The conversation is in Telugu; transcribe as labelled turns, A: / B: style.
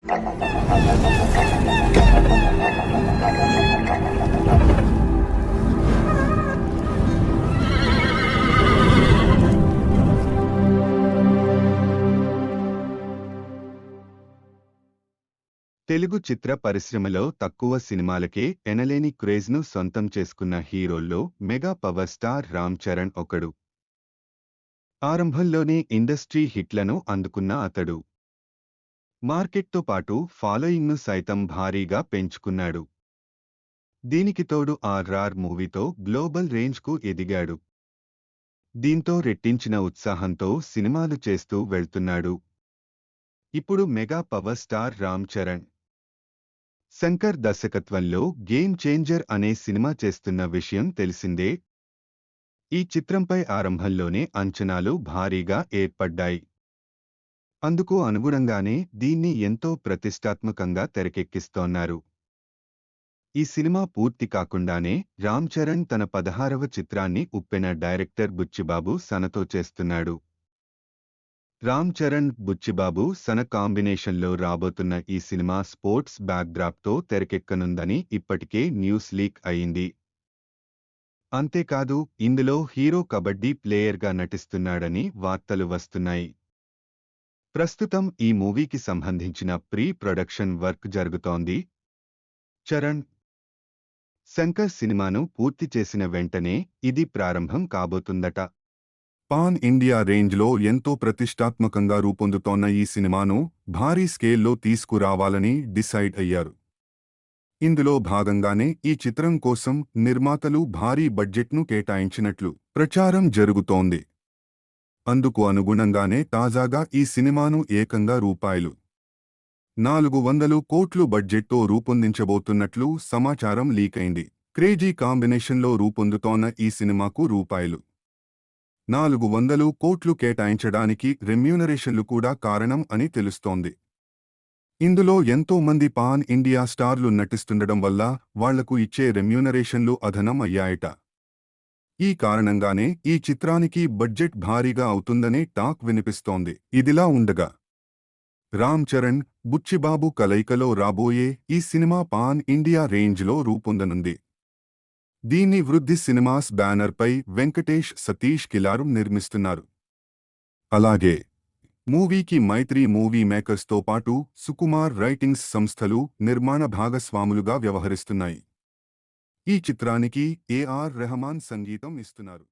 A: తెలుగు చిత్ర పరిశ్రమలో తక్కువ సినిమాలకే ఎనలేని క్రేజ్ను సొంతం చేసుకున్న హీరోల్లో mega power star Ram Charan ఒకడు. ఆరంభంలోనే ఇండస్ట్రీ హిట్లను అందుకున్న అతడు మార్కెట్తో పాటు ఫాలోయింగ్ను సైతం భారీగా పెంచుకున్నాడు. దీనికి తోడు ఆర్ఆర్ మూవీతో గ్లోబల్ రేంజ్కు ఎదిగాడు. దీంతో రెట్టించిన ఉత్సాహంతో సినిమాలు చేస్తూ వెళ్తున్నాడు. ఇప్పుడు mega power star Ram Charan Shankar దర్శకత్వంలో గేమ్ చేంజర్ అనే సినిమా చేస్తున్న విషయం తెలిసిందే. ఈ చిత్రంపై ఆరంభంలోనే అంచనాలు భారీగా ఏర్పడ్డాయి. అందుకు అనుగుణంగానే దీన్ని ఎంతో ప్రతిష్టాత్మకంగా తెరకెక్కిస్తోన్నారు. ఈ సినిమా పూర్తి కాకుండానే రామ్ చరణ్ తన 16వ చిత్రాన్ని ఉప్పెన డైరెక్టర్ బుచ్చిబాబు సనతో చేస్తున్నాడు. రామ్ చరణ్, బుచ్చిబాబు సన కాంబినేషన్లో రాబోతున్న ఈ సినిమా స్పోర్ట్స్ బ్యాక్డ్రాప్తో తెరకెక్కనుందని ఇప్పటికే న్యూస్ లీక్ అయింది. అంతేకాదు ఇందులో హీరో కబడ్డీ ప్లేయర్గా నటిస్తున్నాడని వార్తలు వస్తున్నాయి. ప్రస్తుతం ఈ మూవీకి సంబంధించిన ప్రీ ప్రొడక్షన్ వర్క్ జరుగుతోంది. చరణ్, శంకర్ సినిమాను పూర్తి చేసిన వెంటనే ఇది ప్రారంభం కాబోతుందట.
B: పాన్ ఇండియా రేంజ్లో ఎంతో ప్రతిష్టాత్మకంగా రూపొందుతోన్న ఈ సినిమాను భారీ స్కేల్లో తీసుకురావాలని డిసైడ్ అయ్యారు. ఇందులో భాగంగానే ఈ చిత్రం కోసం నిర్మాతలు భారీ బడ్జెట్ను కేటాయించినట్లు ప్రచారం జరుగుతోంది. అందుకు అనుగుణంగానే తాజాగా ఈ సినిమాను ఏకంగా రూ. 400 కోట్లు బడ్జెట్తో రూపొందించబోతున్నట్లు సమాచారం లీకైంది. క్రేజీ కాంబినేషన్లో రూపొందుతోన్న ఈ సినిమాకు రూ. 400 కోట్లు కేటాయించడానికి రెమ్యూనరేషన్లు కూడా కారణం అని తెలుస్తోంది. ఇందులో ఎంతో మంది పాన్ ఇండియా స్టార్లు నటిస్తుండడం వల్ల వాళ్లకు ఇచ్చే రెమ్యూనరేషన్లు అదనం అయ్యాయట. ఈ కారణంగానే ఈ చిత్రానికి బడ్జెట్ భారీగా అవుతుందనే టాక్ వినిపిస్తోంది. ఇదిలా ఉండగా రామ్ చరణ్, బుచ్చిబాబు కలయికలో రాబోయే ఈ సినిమా పాన్ ఇండియా రేంజ్లో రూపొందనుంది. దీన్ని వృద్ధి సినిమాస్ బ్యానర్పై వెంకటేష్, సతీష్ కిలారు నిర్మిస్తున్నారు. అలాగే మూవీకి మైత్రి మూవీ మేకర్స్తో పాటు సుకుమార్ రైటింగ్స్ సంస్థలు నిర్మాణ భాగస్వాములుగా వ్యవహరిస్తున్నాయి. ఈ చిత్రానికి ఏఆర్ రెహమాన్ సంగీతం ఇస్తున్నారు.